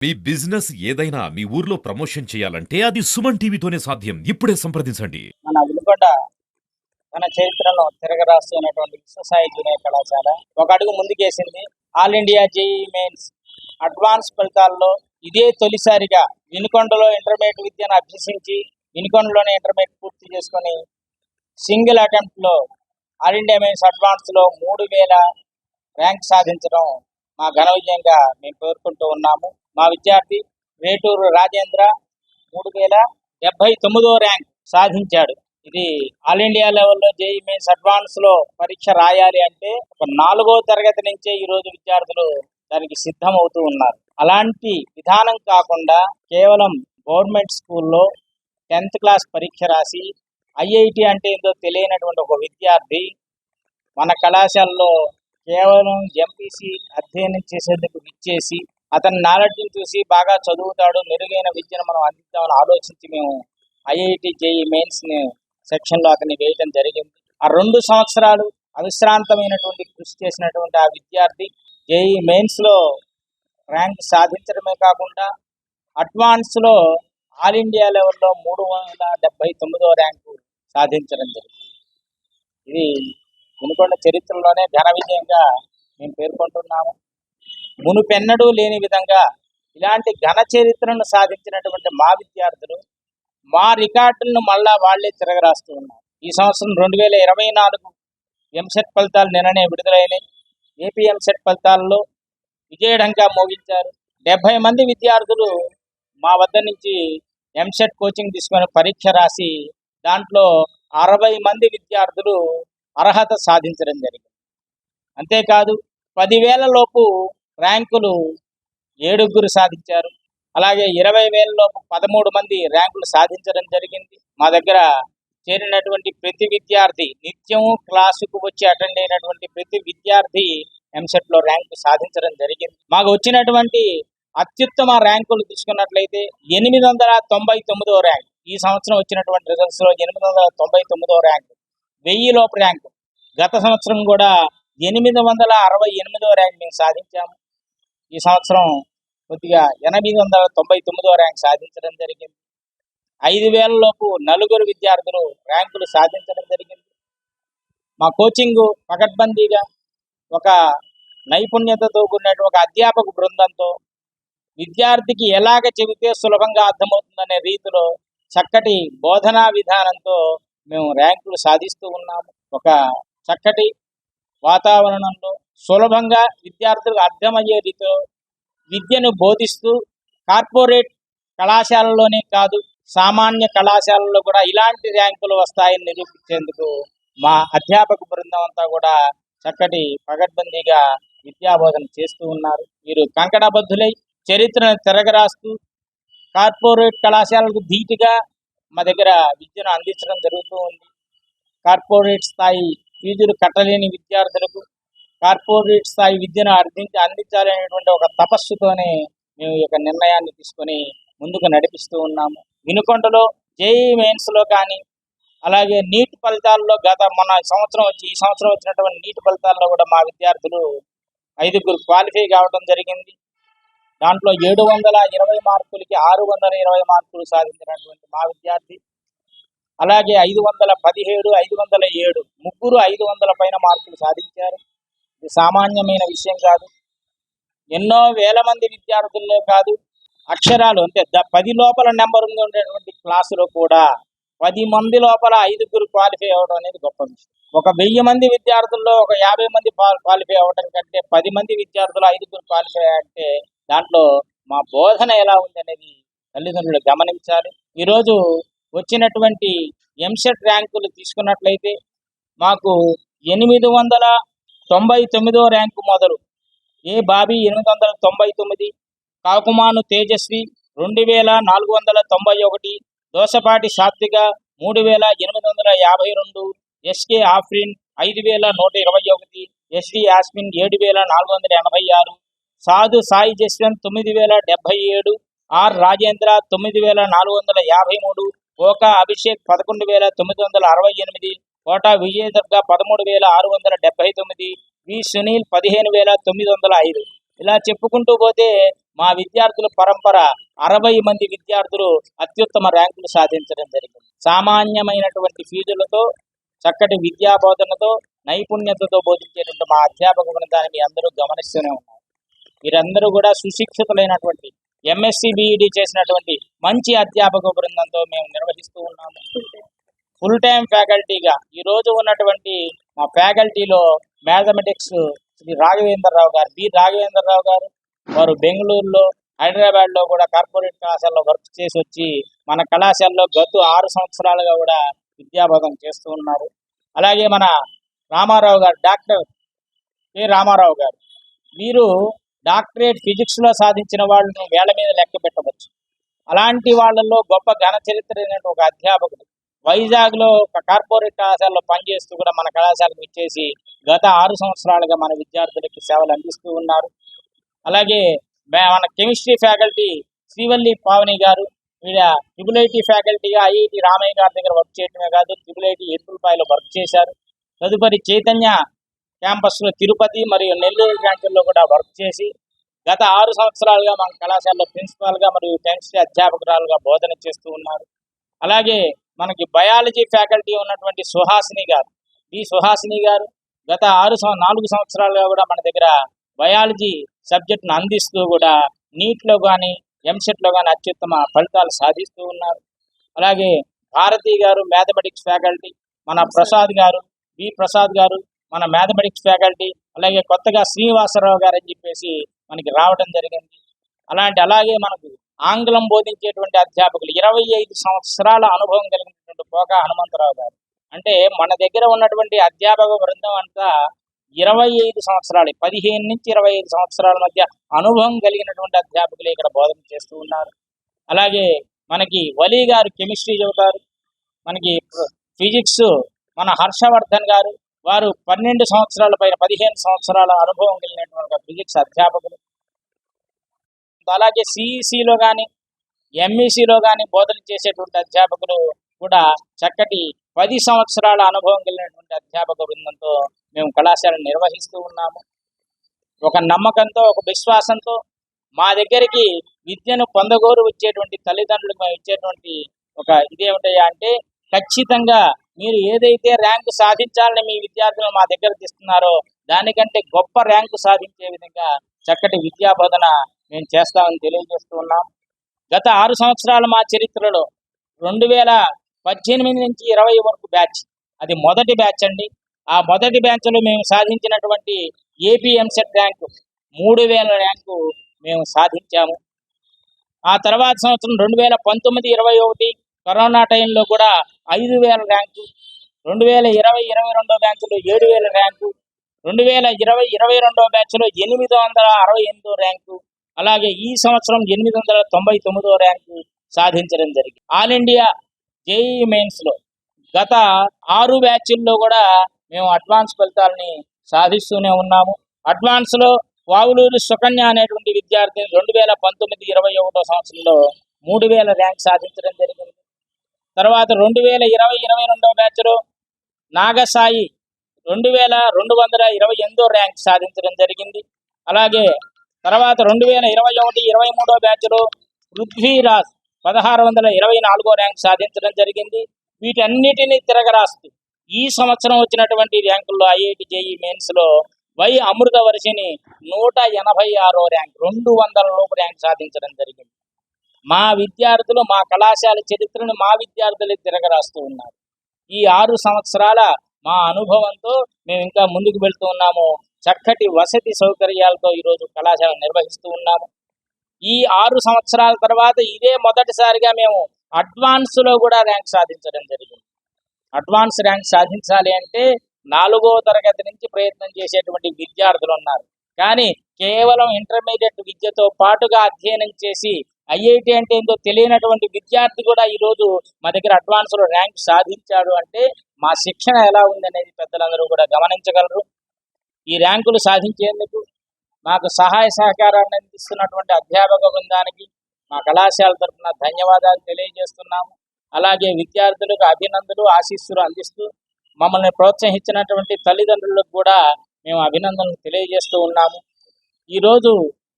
మీ business ఏదైనా మీ ఊర్లో promotion చేయాలంటే అది సుమన్ టీవీతోనే సాధ్యం. ఇప్పుడే సంప్రదించండి. మన వినుకొండ తన చరిత్రను తిరగరాస్తున్నటువంటి విశ్వసాయి జూనియర్ కళాశాల ఒక అడుగు ముందుకేసింది. All India JEE mains advance ఫలితాల్లో ఇదే తొలిసారిగా వినుకొండలో ఇంటర్మీడియట్ విద్యను అభ్యసించి వినుకొండలోనే ఇంటర్మీడియట్ పూర్తి చేసుకొని సింగిల్ అటెంప్ట్లో ఆల్ ఇండియా మెయిన్స్ అడ్వాన్స్లో 3000 ర్యాంక్ సాధించడం మా ఘన విజయంగా మేము పేర్కొంటూ ఉన్నాము. మా విద్యార్థి వేటూరు రాజేంద్ర 3079వ ర్యాంక్ సాధించాడు. ఇది ఆల్ ఇండియా లెవెల్లో జేఈఈ మెయిన్స్ అడ్వాన్స్ లో పరీక్ష రాయాలి అంటే ఒక 4వ తరగతి నుంచే ఈ రోజు విద్యార్థులు దానికి సిద్ధమవుతూ ఉన్నారు. అలాంటి విధానం కాకుండా కేవలం గవర్నమెంట్ స్కూల్లో 10th క్లాస్ పరీక్ష రాసి ఐఐటి అంటే ఏందో తెలియనటువంటి ఒక విద్యార్థి మన కళాశాలలో కేవలం ఎంపీసీ అధ్యయనం చేసేందుకు విచ్చేసి అతని నాలెడ్జ్ని చూసి బాగా చదువుతాడు, మెరుగైన విద్యను మనం అందిద్దామని ఆలోచించి మేము ఐఐటి జేఈఈ మెయిన్స్ సెక్షన్లో అతన్ని వేయడం జరిగింది. ఆ 2 సంవత్సరాలు అవిశ్రాంతమైనటువంటి కృషి చేసినటువంటి ఆ విద్యార్థి జేఈఈ మెయిన్స్లో ర్యాంక్ సాధించడమే కాకుండా అడ్వాన్స్లో ఆల్ ఇండియా లెవెల్లో 379వ ర్యాంకు సాధించడం జరిగింది. ఇది వినుకొండ చరిత్రలోనే ఘన విజయంగా మేము పేర్కొంటున్నాము. మునుపెన్నడూ లేని విధంగా ఇలాంటి ఘన చరిత్రను సాధించినటువంటి మా విద్యార్థులు మా రికార్డులను మళ్ళా వాళ్లే తిరగరాస్తూ ఉన్నారు. ఈ సంవత్సరం 2024 ఎంసెట్ ఫలితాలు నిన్ననే విడుదలైనాయి. ఏపీ ఎంసెట్ ఫలితాల్లో విజయఢంకా మోగించారు. 70 మంది విద్యార్థులు మా వద్ద నుంచి ఎంసెట్ కోచింగ్ తీసుకొని పరీక్ష రాసి దాంట్లో 60 మంది విద్యార్థులు అర్హత సాధించడం జరిగింది. అంతేకాదు 10,000 లోపు ర్యాంకులు 7 సాధించారు. అలాగే 20,000 లోపు 13 మంది ర్యాంకులు సాధించడం జరిగింది. మా దగ్గర చేరినటువంటి ప్రతి విద్యార్థి నిత్యము క్లాసుకు వచ్చి అటెండ్ అయినటువంటి ప్రతి విద్యార్థి ఎంసెట్లో ర్యాంకు సాధించడం జరిగింది. మాకు వచ్చినటువంటి అత్యుత్తమ ర్యాంకులు తీసుకున్నట్లయితే 899వ ర్యాంక్. ఈ సంవత్సరం వచ్చినటువంటి రిజల్ట్స్లో 899వ ర్యాంకు, 1000 లోపు ర్యాంకు. గత సంవత్సరం కూడా 868వ ర్యాంక్ మేము సాధించాము. ఈ సంవత్సరం కొద్దిగా 899వ ర్యాంక్ సాధించడం జరిగింది. 5,000 లోపు 4 విద్యార్థులు ర్యాంకులు సాధించడం జరిగింది. మా కోచింగ్ పకడ్బందీగా ఒక నైపుణ్యతతో కూడినటువంటి ఒక అధ్యాపక బృందంతో విద్యార్థికి ఎలాగ చెబితే సులభంగా అర్థమవుతుందనే రీతిలో చక్కటి బోధనా విధానంతో మేము ర్యాంకులు సాధిస్తూ ఉన్నాము. ఒక చక్కటి వాతావరణంలో సులభంగా విద్యార్థులకు అర్థమయ్యే రీతిలో విద్యను బోధిస్తూ కార్పొరేట్ కళాశాలలోనే కాదు సామాన్య కళాశాలలో కూడా ఇలాంటి ర్యాంకులు వస్తాయని నిరూపించేందుకు మా అధ్యాపక బృందం అంతా కూడా చక్కటి పకడ్బందీగా విద్యాబోధన చేస్తూ ఉన్నారు. వీరు కంకణబద్ధులై చరిత్రను తిరగరాస్తూ కార్పొరేట్ కళాశాలకు ధీటుగా మా దగ్గర విద్యను అందించడం జరుగుతూ ఉంది. కార్పొరేట్ స్థాయి ఫీజులు కట్టలేని విద్యార్థులకు కార్పొరేట్ స్థాయి విద్యను అందించాలనేటువంటి ఒక తపస్సుతోనే మేము ఈ యొక్క నిర్ణయాన్ని తీసుకొని ముందుకు నడిపిస్తూ ఉన్నాము. వినుకొండలో జేఈఈ మెయిన్స్లో కానీ అలాగే నీట్ ఫలితాల్లో ఈ సంవత్సరం వచ్చినటువంటి నీట్ ఫలితాల్లో కూడా మా విద్యార్థులు 5 క్వాలిఫై కావడం జరిగింది. దాంట్లో 720 మార్కులకి 620 మార్కులు సాధించినటువంటి మా విద్యార్థి, అలాగే 517, 507 ముగ్గురు 500 పైన మార్కులు సాధించారు. ఇది సామాన్యమైన విషయం కాదు. ఎన్నో వేల మంది విద్యార్థుల్లో కాదు, అక్షరాలు అంటే 10 లోపల నెంబర్ ఉండేటువంటి క్లాసులో కూడా 10 మంది లోపల 5 క్వాలిఫై అవ్వడం అనేది గొప్ప విషయం. ఒక 1000 మంది విద్యార్థుల్లో ఒక 50 మంది క్వాలిఫై అవ్వడం కంటే 10 మంది విద్యార్థులు 5 క్వాలిఫై అంటే దాంట్లో మా బోధన ఎలా ఉంది అనేది తల్లిదండ్రులు గమనించాలి. ఈరోజు వచ్చినటువంటి ఎంసెట్ ర్యాంకులు తీసుకున్నట్లయితే మాకు 899వ ర్యాంకు మొదలు ఏ బాబీ 899, కాకుమాను తేజస్వి 2491, దోసపాటి సాత్విక 3852, ఎస్కే ఆఫ్రిన్ 5121, ఎస్డి యాస్మిన్ 7486, సాధు సాయి జస్వంత్ 9077, ఆర్ రాజేంద్ర 9453, ఓకా అభిషేక్ 11968, కోట విజయదుర్గ 13679, వి సునీల్ 15905. ఇలా చెప్పుకుంటూ పోతే మా విద్యార్థుల పరంపర 60 మంది విద్యార్థులు అత్యుత్తమ ర్యాంకులు సాధించడం జరిగింది. సామాన్యమైనటువంటి ఫీజులతో చక్కటి విద్యా బోధనతో నైపుణ్యతతో బోధించేటువంటి మా అధ్యాపక బృందాన్ని మీ అందరూ గమనిస్తూనే ఉన్నారు. వీరందరూ కూడా సుశిక్షితులైనటువంటి ఎంఎస్సి బిఈడి చేసినటువంటి మంచి అధ్యాపక బృందంతో మేము నిర్వహిస్తూ ఉన్నాము. ఫుల్ టైం ఫ్యాకల్టీగా ఈ రోజు ఉన్నటువంటి మా ఫ్యాకల్టీలో మ్యాథమెటిక్స్ శ్రీ రాఘవేంద్రరావు గారు, బి రాఘవేంద్రరావు గారు, వారు బెంగళూరులో, హైదరాబాద్లో కూడా కార్పొరేట్ కళాశాలలో వర్క్ చేసి వచ్చి మన కళాశాలలో గత 6 సంవత్సరాలుగా కూడా విద్యాబోధన చేస్తూ ఉన్నారు. అలాగే మన రామారావు గారు, డాక్టర్ కె రామారావు గారు, వీరు డాక్టరేట్ ఫిజిక్స్లో సాధించిన వాళ్ళను వేల మీద లెక్క పెట్టవచ్చు. అలాంటి వాళ్ళల్లో గొప్ప ఘన చరిత్ర ఒక అధ్యాపకుడు వైజాగ్లో ఒక కార్పొరేట్ కళాశాలలో పనిచేస్తూ కూడా మన కళాశాలకు ఇచ్చేసి గత 6 సంవత్సరాలుగా మన విద్యార్థులకి సేవలు అందిస్తూ ఉన్నారు. అలాగే మన కెమిస్ట్రీ ఫ్యాకల్టీ శ్రీవల్లి పావని గారు, వీళ్ళ ట్రిపుల్ ఫ్యాకల్టీగా ఐఐటి రామయ్య గారి దగ్గర వర్క్ చేయడమే కాదు, ట్రిపుల్ ఎరుపులపాయలో వర్క్ చేశారు. తదుపరి చైతన్య క్యాంపస్లో తిరుపతి మరియు నెల్లూరు బ్రాంచ్ల్లో కూడా వర్క్ చేసి గత 6 సంవత్సరాలుగా మన కళాశాలలో ప్రిన్సిపాల్గా మరియు కెమిస్ట్రీ అధ్యాపకురాలుగా బోధన చేస్తూ ఉన్నారు. అలాగే మనకి బయాలజీ ఫ్యాకల్టీ ఉన్నటువంటి సుహాసిని గారు, ఈ సుహాసిని గారు గత 4 సంవత్సరాలుగా కూడా మన దగ్గర బయాలజీ సబ్జెక్ట్ను అందిస్తూ కూడా నీట్లో కానీ ఎంసెట్లో కానీ అత్యుత్తమ ఫలితాలు సాధిస్తూ ఉన్నారు. అలాగే భారతి గారు మ్యాథమెటిక్స్ ఫ్యాకల్టీ, మన ప్రసాద్ గారు, బి ప్రసాద్ గారు మన మ్యాథమెటిక్స్ ఫ్యాకల్టీ, అలాగే కొత్తగా శ్రీనివాసరావు గారు అని చెప్పేసి మనకి రావడం జరిగింది. అలాగే మనకు ఆంగ్లం బోధించేటువంటి అధ్యాపకులు 25 సంవత్సరాల అనుభవం కలిగినటువంటి పోక హనుమంతరావు గారు. అంటే మన దగ్గర ఉన్నటువంటి అధ్యాపక బృందం అంతా 25 సంవత్సరాలు, 15 నుంచి 25 సంవత్సరాల మధ్య అనుభవం కలిగినటువంటి అధ్యాపకులు ఇక్కడ బోధన చేస్తూ ఉన్నారు. అలాగే మనకి వలీ గారు కెమిస్ట్రీ చెబుతారు. మనకి ఫిజిక్స్ మన హర్షవర్ధన్ గారు, వారు 12 సంవత్సరాల పైన 15 సంవత్సరాల అనుభవం కలిగినటువంటి ఫిజిక్స్ అధ్యాపకులు. అలాగే సిఈసిలో కానీ ఎంఈసిలో కానీ బోధన చేసేటువంటి అధ్యాపకులు కూడా చక్కటి 10 సంవత్సరాల అనుభవం కలిగినటువంటి అధ్యాపక బృందంతో మేము కళాశాలను నిర్వహిస్తూ ఉన్నాము. ఒక నమ్మకంతో, ఒక విశ్వాసంతో మా దగ్గరికి విద్యను పొందగోరు వచ్చేటువంటి తల్లిదండ్రులకు మేము ఇచ్చేటువంటి ఒక ఇదేమిటయ్యా అంటే, ఖచ్చితంగా మీరు ఏదైతే ర్యాంకు సాధించాలని మీ విద్యార్థులు మా దగ్గర తీస్తున్నారో దానికంటే గొప్ప ర్యాంకు సాధించే విధంగా చక్కటి విద్యా బోధన మేము చేస్తామని తెలియజేస్తూ ఉన్నాం. గత 6 సంవత్సరాల మా చరిత్రలో 2018 నుంచి 20 వరకు బ్యాచ్, అది మొదటి బ్యాచ్ అండి. ఆ మొదటి బ్యాచ్లో మేము సాధించినటువంటి ఏపీ ఎంసెట్ ర్యాంకు 3000 ర్యాంకు మేము సాధించాము. ఆ తర్వాత సంవత్సరం 2019-21 కరోనా టైంలో కూడా 5000 ర్యాంకు, 2020-22 బ్యాచ్లో 7000 ర్యాంకు, 2020-22 బ్యాచ్లో 868 ర్యాంకు, అలాగే ఈ సంవత్సరం 899 ర్యాంకు సాధించడం జరిగింది. ఆల్ ఇండియా జేఈఈ మెయిన్స్లో గత 6 బ్యాచ్ల్లో కూడా మేము అడ్వాన్స్ ఫలితాలని సాధిస్తూనే ఉన్నాము. అడ్వాన్స్లో వావులూరు సుకన్య అనేటువంటి విద్యార్థి 2019-21 సంవత్సరంలో 3000 ర్యాంక్ సాధించడం జరిగింది. తర్వాత 2020-22 బ్యాచ్లో నాగసాయి 2228 ర్యాంక్ సాధించడం జరిగింది. అలాగే తర్వాత 2021-23 బ్యాచ్లో పృథ్వీరాజ్ 1624 ర్యాంక్ సాధించడం జరిగింది. వీటన్నిటినీ తిరగరాస్తూ ఈ సంవత్సరం వచ్చినటువంటి ర్యాంకుల్లో ఐఐటి జేఈ మెయిన్స్లో వై అమృతవర్షిని 186 ర్యాంక్, 200 లోపు ర్యాంక్ సాధించడం జరిగింది. మా విద్యార్థులు మా కళాశాల చరిత్రను మా విద్యార్థులు తిరగరాస్తూ ఉన్నారు. ఈ 6 సంవత్సరాల మా అనుభవంతో మేము ఇంకా ముందుకు వెళ్తూ ఉన్నాము. చక్కటి వసతి సౌకర్యాలతో ఈరోజు కళాశాల నిర్వహిస్తూ ఉన్నాము. ఈ 6 సంవత్సరాల తర్వాత ఇదే మొదటిసారిగా మేము అడ్వాన్స్లో కూడా ర్యాంక్ సాధించడం జరిగింది. అడ్వాన్స్ ర్యాంక్ సాధించాలి అంటే 4వ తరగతి నుంచి ప్రయత్నం చేసేటువంటి విద్యార్థులు ఉన్నారు. కానీ కేవలం ఇంటర్మీడియట్ విద్యతో పాటుగా అధ్యయనం చేసి ఐఐటి అంటే ఏందో తెలియనటువంటి విద్యార్థి కూడా ఈరోజు మా దగ్గర అడ్వాన్స్లో ర్యాంక్ సాధించాడు అంటే మా శిక్షణ ఎలా ఉందనేది పెద్దలందరూ కూడా గమనించగలరు. ఈ ర్యాంకులు సాధించేందుకు మాకు సహాయ సహకారాన్ని అందిస్తున్నటువంటి అధ్యాపక బృందానికి మా కళాశాల తరఫున ధన్యవాదాలు తెలియజేస్తున్నాము. అలాగే విద్యార్థులకు అభినందనలు, ఆశీస్సులు అందిస్తూ మమ్మల్ని ప్రోత్సహించినటువంటి తల్లిదండ్రులకు కూడా మేము అభినందనలు తెలియజేస్తూ ఉన్నాము. ఈరోజు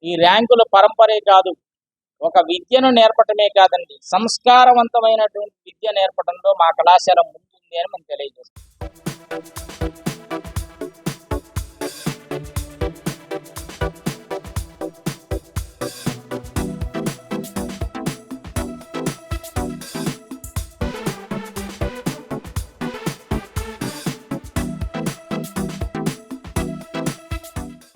ఈ ర్యాంకుల పరంపరే కాదు, ఒక విద్యను నేర్పటమే కాదండి, సంస్కారవంతమైనటువంటి విద్య నేర్పడంలో మా కళాశాల ముందుంది అని మనం